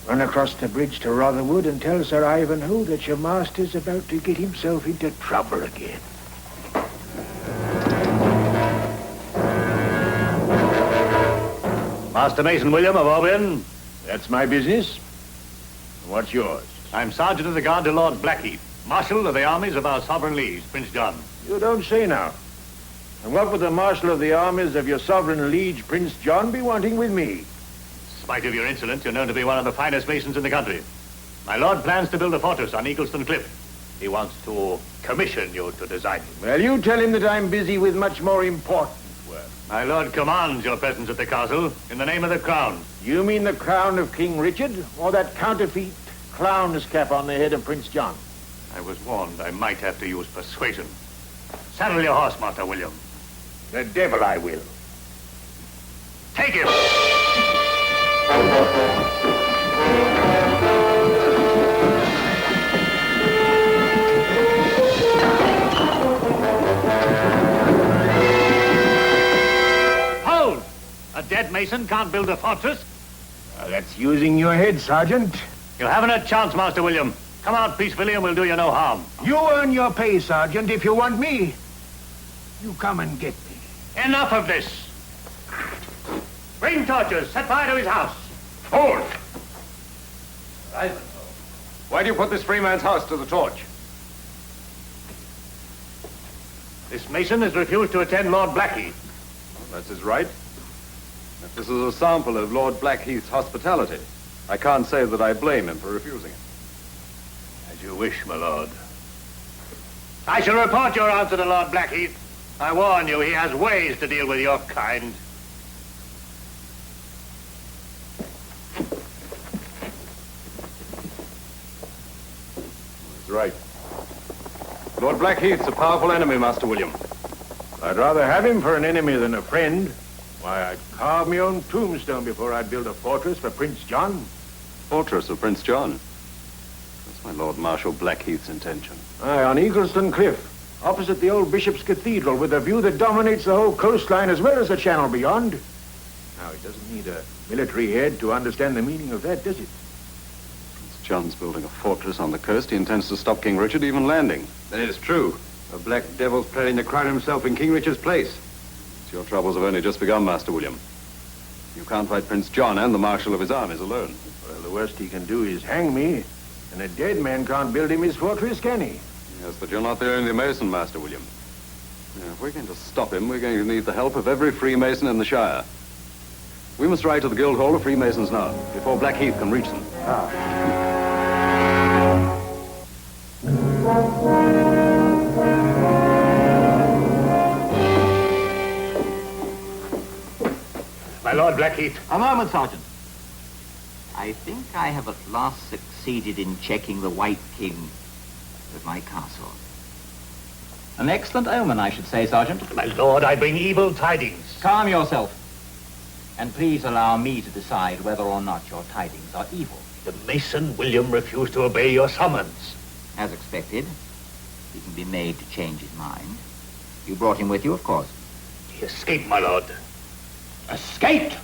Run across the bridge to Rotherwood and tell Sir Ivanhoe that your master's about to get himself into trouble again. Master Mason William of Albion. That's my business. What's yours? I'm Sergeant of the Guard to Lord Blackheath, Marshal of the armies of our sovereign liege, Prince John. You don't say now. And what would the Marshal of the armies of your sovereign liege, Prince John, be wanting with me? In spite of your insolence, you're known to be one of the finest masons in the country. My lord plans to build a fortress on Eagleston Cliff. He wants to commission you to design it. Well, you tell him that I'm busy with much more important work. My lord commands your presence at the castle in the name of the crown. You mean the crown of King Richard, or that counterfeit clown's cap on the head of Prince John? I was warned I might have to use persuasion. Saddle your horse, Master William. The devil I will. Take him! Hold! A dead mason can't build a fortress. That's using your head, Sergeant. You haven't a chance, Master William. Come out peacefully and we'll do you no harm. You earn your pay, Sergeant. If you want me, you come and get me. Enough of this. Bring torches. Set fire to his house. Hold! Ivanhoe. Why do you put this free man's house to the torch? This mason has refused to attend Lord Blackheath. Well, that's his right. If this is a sample of Lord Blackheath's hospitality, I can't say that I blame him for refusing it. As you wish, my lord. I shall report your answer to Lord Blackheath. I warn you, he has ways to deal with your kind. That's right. Lord Blackheath's a powerful enemy, Master William. I'd rather have him for an enemy than a friend. Why, I'd carve my own tombstone before I'd build a fortress for Prince John. Fortress of Prince John? That's my Lord Marshal Blackheath's intention. Aye, on Eagleston Cliff, opposite the old Bishop's Cathedral, with a view that dominates the whole coastline as well as the channel beyond. Now, it doesn't need a military head to understand the meaning of that, does it? Prince John's building a fortress on the coast. He intends to stop King Richard even landing. Then it is true. The Black Devil's planning to crown himself in King Richard's place. Your troubles have only just begun, Master William. You can't fight Prince John and the Marshal of his armies alone. Well, the worst he can do is hang me. And a dead man can't build him his fortress, can he? Yes, but you're not the only Mason, Master William. Now, if we're going to stop him, we're going to need the help of every Freemason in the Shire. We must ride to the Guildhall of Freemasons now, before Blackheath can reach them. My Lord Blackheath. A moment, Sergeant. I think I have at last succeeded in checking the White King with my castle. An excellent omen, I should say, Sergeant. My lord, I bring evil tidings. Calm yourself. And please allow me to decide whether or not your tidings are evil. The Mason William refused to obey your summons. As expected, he can be made to change his mind. You brought him with you, of course. He escaped, my lord. Escaped?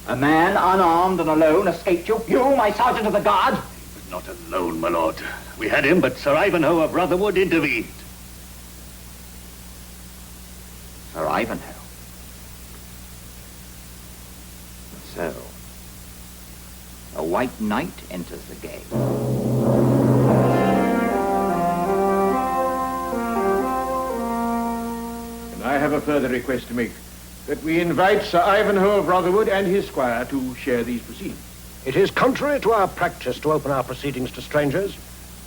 A man unarmed and alone escaped you? You, my sergeant of the guard? Not alone, my lord. We had him, but Sir Ivanhoe of Rotherwood intervened. Sir Ivanhoe. So, a white knight enters the game. And I have a further request to make, that we invite Sir Ivanhoe of Rotherwood and his squire to share these proceedings. It is contrary to our practice to open our proceedings to strangers,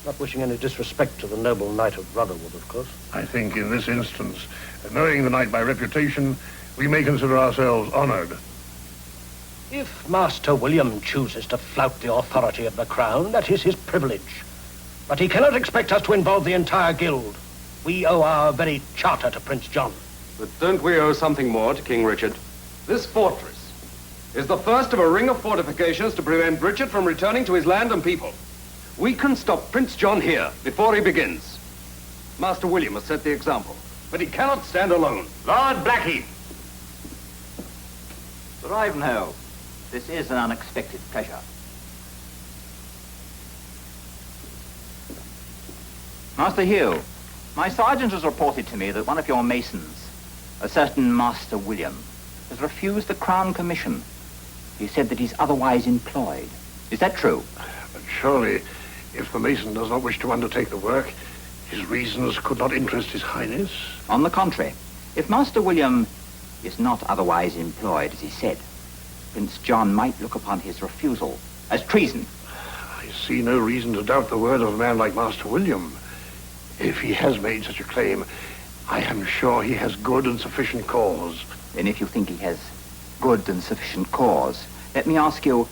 not wishing any disrespect to the noble knight of Rotherwood, of course. I think in this instance, knowing the knight by reputation, we may consider ourselves honored. If Master William chooses to flout the authority of the crown, that is his privilege. But he cannot expect us to involve the entire guild. We owe our very charter to Prince John. But don't we owe something more to King Richard? This fortress is the first of a ring of fortifications to prevent Richard from returning to his land and people. We can stop Prince John here before he begins. Master William has set the example, but he cannot stand alone. Lord Blackheath. Sir Ivanhoe, this is an unexpected pleasure. Master Hugh, my sergeant has reported to me that one of your masons, a certain Master William, has refused the Crown Commission. He said that he's otherwise employed. Is that true? But surely, if the mason does not wish to undertake the work, his reasons could not interest His Highness. On the contrary, if Master William is not otherwise employed, as he said, Prince John might look upon his refusal as treason. I see no reason to doubt the word of a man like Master William. If he has made such a claim, I am sure he has good and sufficient cause. Then if you think he has good and sufficient cause, let me ask you,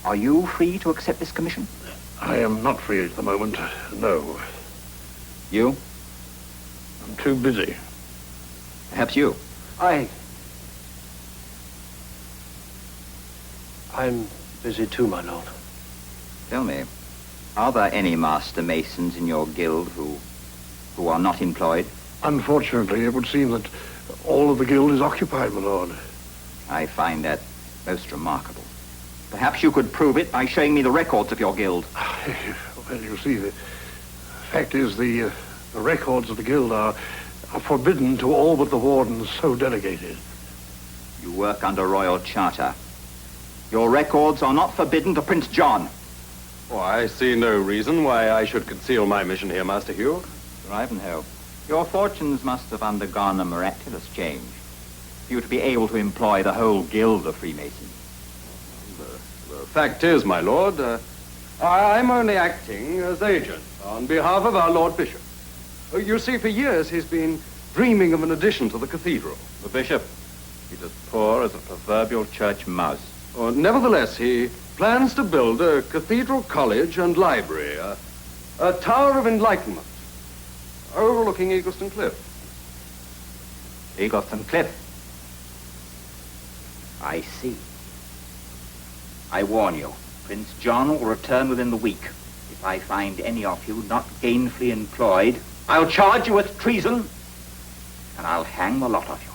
are you free to accept this commission? I am not free at the moment, no. You? I'm too busy. Perhaps you? I'm busy too, my lord. Tell me, are there any master masons in your guild who are not employed? Unfortunately, it would seem that all of the guild is occupied, my lord. I find that most remarkable. Perhaps you could prove it by showing me the records of your guild. Well, you see, the fact is the records of the guild are forbidden to all but the wardens so delegated. You work under royal charter. Your records are not forbidden to Prince John. Oh, I see no reason why I should conceal my mission here, Master Hugh. Sir Ivanhoe, your fortunes must have undergone a miraculous change for you to be able to employ the whole guild of Freemasons. The fact is, my lord, I'm only acting as agent on behalf of our Lord Bishop. You see, for years he's been dreaming of an addition to the cathedral. The bishop, he's as poor as a proverbial church mouse. Nevertheless, he plans to build a cathedral college and library, a tower of enlightenment, overlooking Eagleston Cliff. Eagleston Cliff. I see. I warn you, Prince John will return within the week. If I find any of you not gainfully employed, I'll charge you with treason, and I'll hang the lot of you.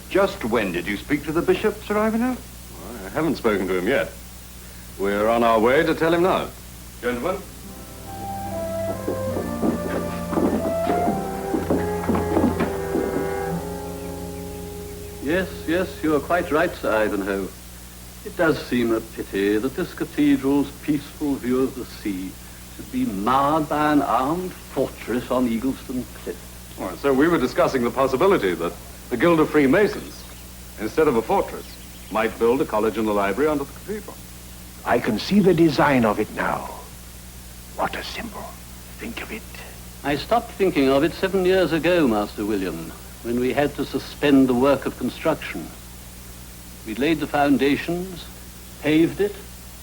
Just when did you speak to the bishop, Sir Ivanhoe? I haven't spoken to him yet. We're on our way to tell him now. Gentlemen. Yes, you are quite right, Sir Ivanhoe. It does seem a pity that this cathedral's peaceful view of the sea should be marred by an armed fortress on Eagleston Cliff. Oh, so we were discussing the possibility that the Guild of Freemasons, instead of a fortress, might build a college and a library under the cathedral. I can see the design of it now. What a symbol. Think of it. I stopped thinking of it 7 years ago, Master William, when we had to suspend the work of construction. We'd laid the foundations, paved it,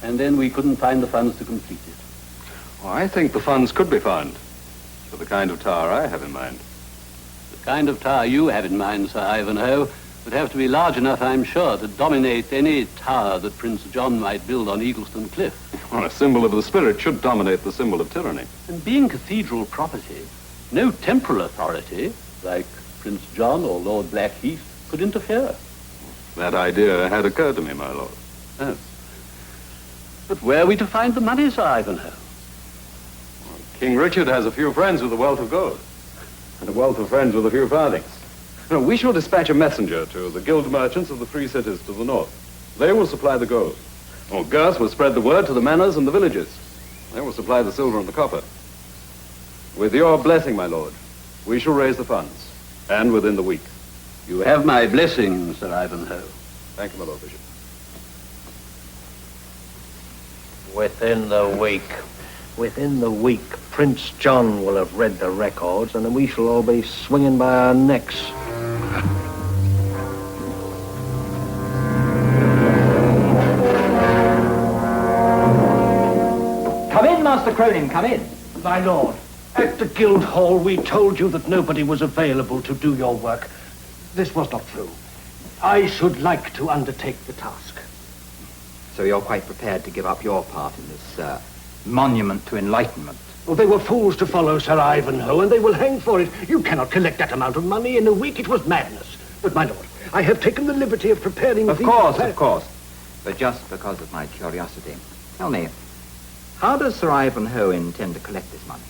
and then we couldn't find the funds to complete it. Well, I think the funds could be found for the kind of tower I have in mind. The kind of tower you have in mind, Sir Ivanhoe, would have to be large enough, I'm sure, to dominate any tower that Prince John might build on Eagleston Cliff. Well, a symbol of the spirit should dominate the symbol of tyranny. And being cathedral property, no temporal authority, like Prince John or Lord Blackheath, could interfere. That idea had occurred to me, my lord. Oh. But where are we to find the money, Sir Ivanhoe? King Richard has a few friends with a wealth of gold, and a wealth of friends with a few farthings. No, we shall dispatch a messenger to the guild merchants of the free cities to the north. They will supply the gold. Or Girth will spread the word to the manors and the villages. They will supply the silver and the copper. With your blessing, my lord, we shall raise the funds, and within the week. You have my blessing, Sir Ivanhoe. Thank you, my lord bishop. Within the week. Within the week, Prince John will have read the records, and then we shall all be swinging by our necks. Come in, Master Cronin, come in. My lord, at the guild hall we told you that nobody was available to do your work. This was not true. I should like to undertake the task. So you're quite prepared to give up your part in this monument to enlightenment? Well, they were fools to follow Sir Ivanhoe, and they will hang for it. You cannot collect that amount of money in a week. It was madness. But, my lord, I have taken the liberty of preparing... Of course. But just because of my curiosity, tell me, how does Sir Ivanhoe intend to collect this money?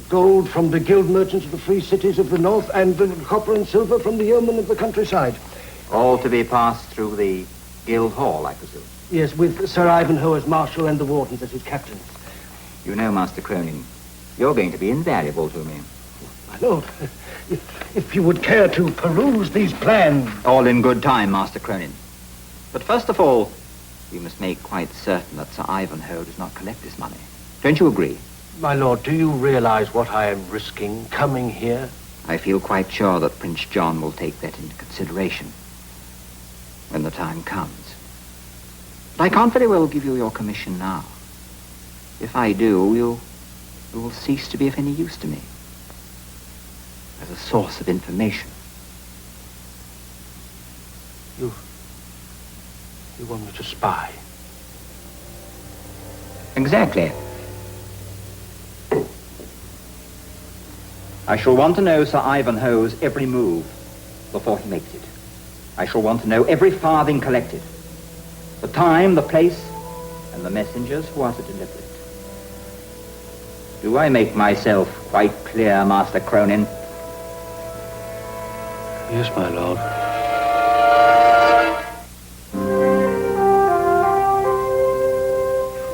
Gold from the guild merchants of the free cities of the north, and the copper and silver from the yeomen of the countryside. All to be passed through the guild hall, I presume? Yes, with Sir Ivanhoe as marshal and the wardens as his captains. You know, Master Cronin, you're going to be invaluable to me. My lord, if you would care to peruse these plans... All in good time, Master Cronin. But first of all, we must make quite certain that Sir Ivanhoe does not collect this money. Don't you agree? My lord, do you realize what I am risking coming here? I feel quite sure that Prince John will take that into consideration when the time comes. But I can't very well give you your commission now. If I do, you will cease to be of any use to me as a source of information. You want me to spy? Exactly. I shall want to know Sir Ivanhoe's every move before he makes it. I shall want to know every farthing collected, the time, the place, and the messengers who are to deliver it. Do I make myself quite clear, Master Cronin? Yes, my lord.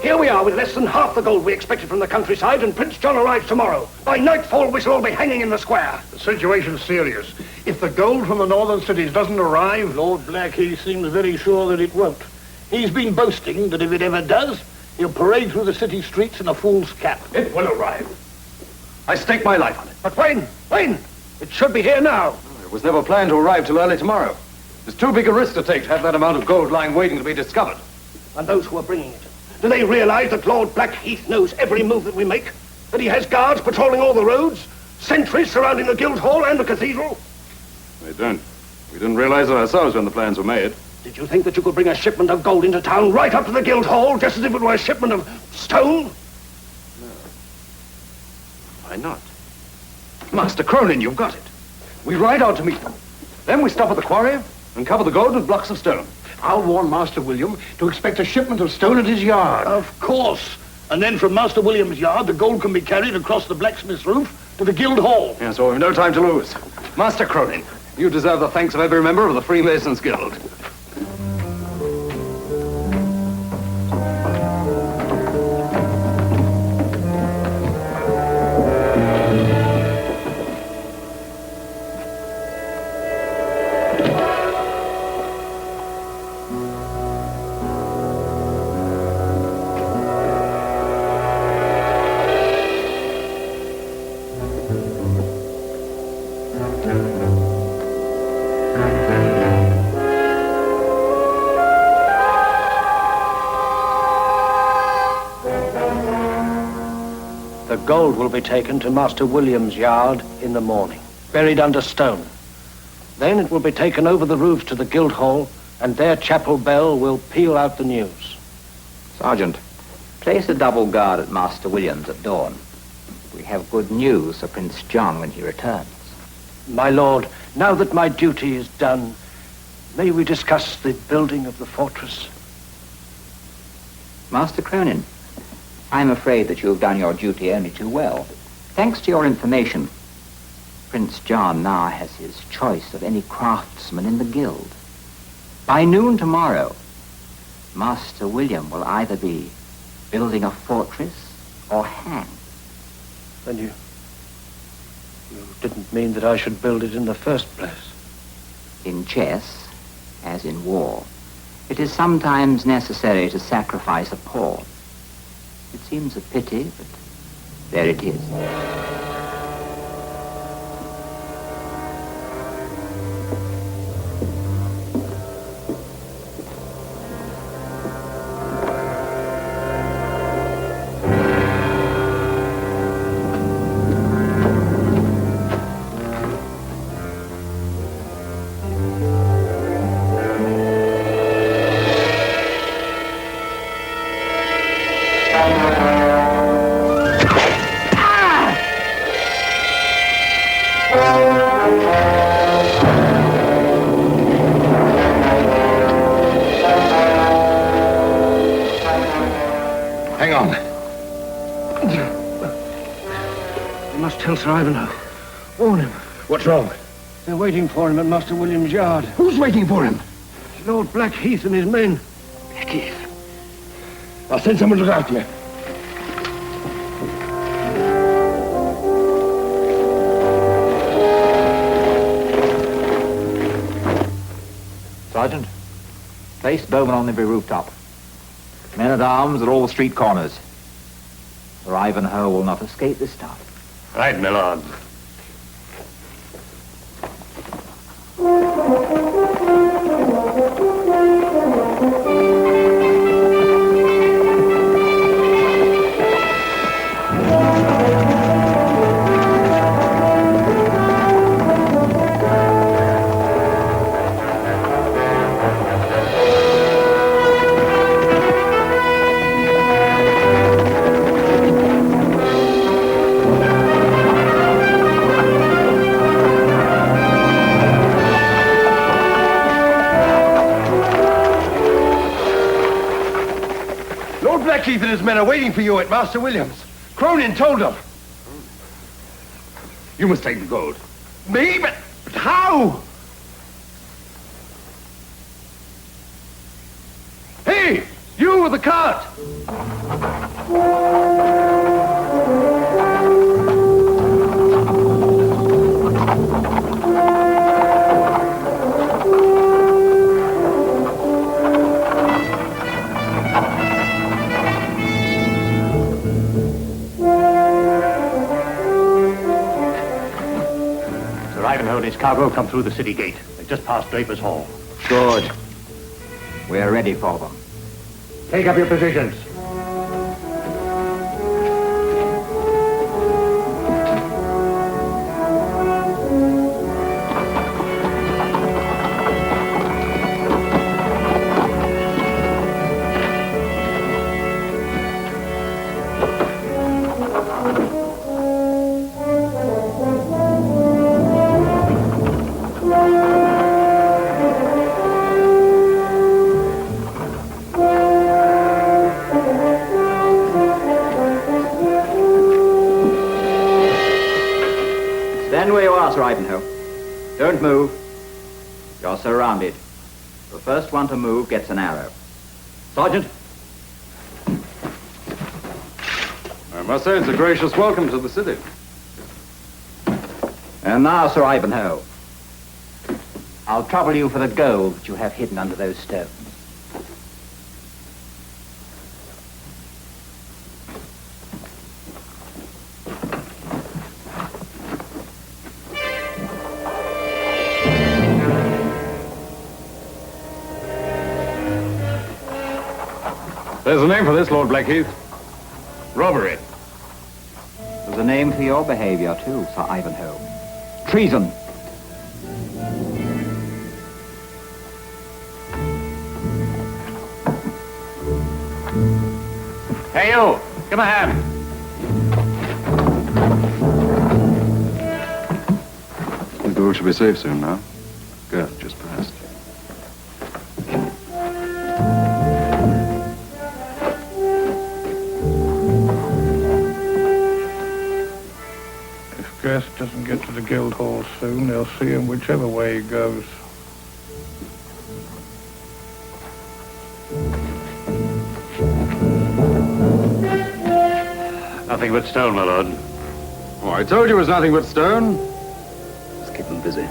Here we are with less than half the gold we expected from the countryside, and Prince John arrives tomorrow. By nightfall, we shall all be hanging in the square. The situation's serious. If the gold from the northern cities doesn't arrive... Lord Blackheath seems very sure that it won't. He's been boasting that if it ever does, he'll parade through the city streets in a fool's cap. It will arrive. I stake my life on it. But when? It should be here now. It was never planned to arrive till early tomorrow. It's too big a risk to take to have that amount of gold lying waiting to be discovered. And those who are bringing it, do they realize that Lord Blackheath knows every move that we make? That he has guards patrolling all the roads? Sentries surrounding the guild hall and the cathedral? They don't. We didn't realize it ourselves when the plans were made. Did you think that you could bring a shipment of gold into town right up to the guild hall, just as if it were a shipment of stone? No. Why not? Master Cronin, you've got it. We ride out to meet them. Then we stop at the quarry and cover the gold with blocks of stone. I'll warn Master William to expect a shipment of stone at his yard. Of course. And then from Master William's yard, the gold can be carried across the blacksmith's roof to the guild hall. Yeah, so we've no time to lose. Master Cronin, you deserve the thanks of every member of the Freemasons Guild. gold will be taken to Master William's yard in the morning, buried under stone. Then it will be taken over the roofs to the Guildhall, and their chapel bell will peal out the news. Sergeant, place a double guard at Master William's at dawn. We have good news for Prince John when he returns. My lord, now that my duty is done, may we discuss the building of the fortress? Master Cronin, I'm afraid that you have done your duty only too well. Thanks to your information, Prince John now has his choice of any craftsman in the guild. By noon tomorrow, Master William will either be building a fortress or hanged. Then you didn't mean that I should build it in the first place. In chess, as in war, it is sometimes necessary to sacrifice a pawn. It seems a pity, but there it is. Hang on. You must tell Sir Ivanhoe. Warn him. What's wrong? They're waiting for him at Master William's yard. Who's waiting for him? Lord Blackheath and his men. Blackheath. I'll send someone to look after you. Sergeant, place bowmen on every rooftop. Men-at-arms at all the street corners. Sir Ivanhoe will not escape this time. Right, my lord. Blackheath and his men are waiting for you at Master William's. Cronin told them. You must take the gold. Me? But how? Hey, you with the cart! Ivanhoe and his cargo come through the city gate. They just passed Draper's Hall. Good. We're ready for them. Take up your positions. Stand where you are, Sir Ivanhoe. Don't move. You're surrounded. The first one to move gets an arrow. Sergeant. I must say it's a gracious welcome to the city. And now, Sir Ivanhoe, I'll trouble you for the gold that you have hidden under those stones. There's a name for this, Lord Blackheath. Robbery. There's a name for your behavior, too, Sir Ivanhoe. Treason. Hey, you! Give him a hand. The door should be safe soon now. Girth just passed. If Girth doesn't get to the Guildhall soon, they'll see him whichever way he goes. Nothing but stone, my lord. Oh, I told you it was nothing but stone. Just keep them busy.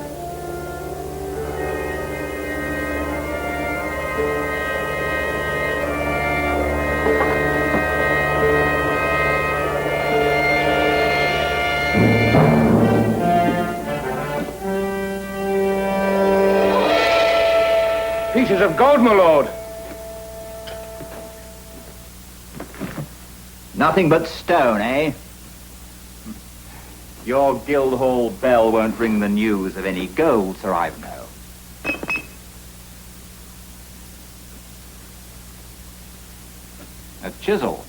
Pieces of gold, my lord. Nothing but stone, eh? Your Guildhall bell won't ring the news of any gold, Sir Ivanhoe. A chisel.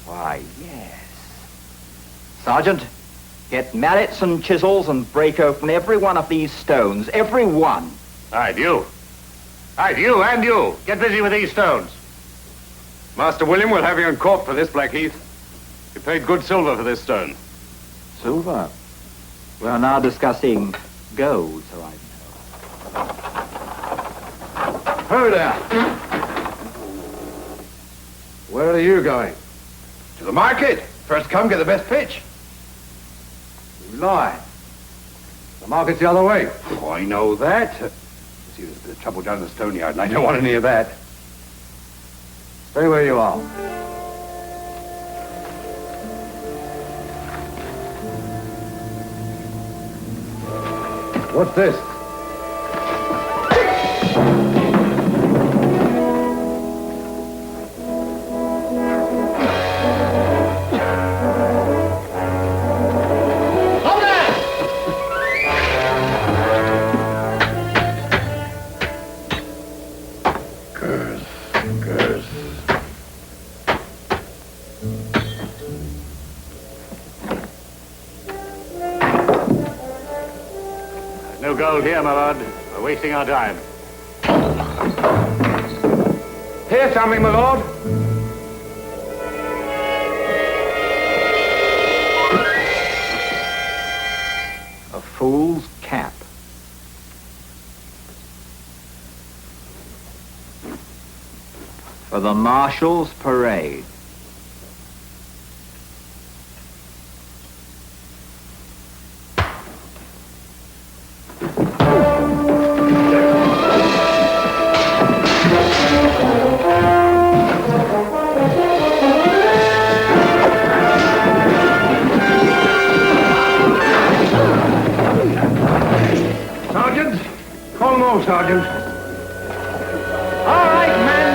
Why, yes. Sergeant, get mallets and chisels and break open every one of these stones. Every one. Right, you. Right, you and you. Get busy with these stones. Master William will have you in court for this, Blackheath. You paid good silver for this stone. Silver? We are now discussing gold, Sir Ivanhoe. Ho there! Where are you going? To the market. First come, get the best pitch. You lie. The market's the other way. Oh, I know that. See, there's a bit of trouble down in the stone yard, and I don't want any of that. Stay where you are. What's this? No gold here, my lord. We're wasting our time. Here's something, my lord. A fool's cap. For the Marshal's parade. Sergeant, call them all, Sergeant. All right, men.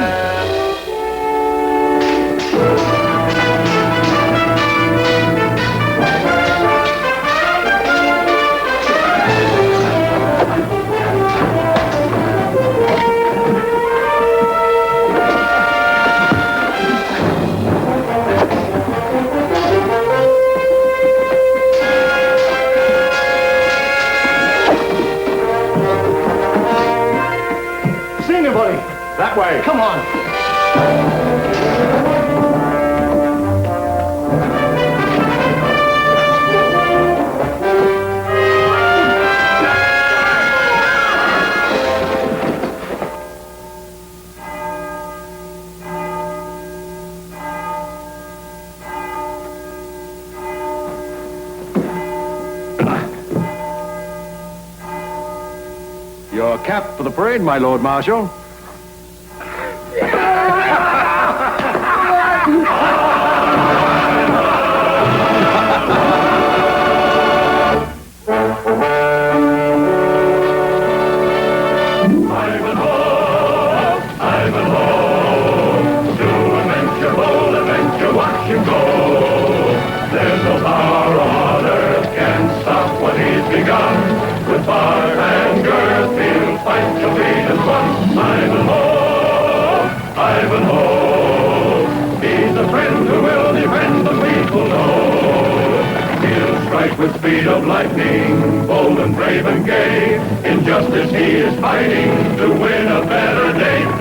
See anybody? That way. Come on. Your cap for the parade, my Lord Marshal. Ivanhoe, begun. With bar and girth, he'll fight till freedom's won. Ivanhoe, Ivanhoe, he's a friend who will defend the people know. He'll strike with speed of lightning, bold and brave and gay. In justice he is fighting to win a better day.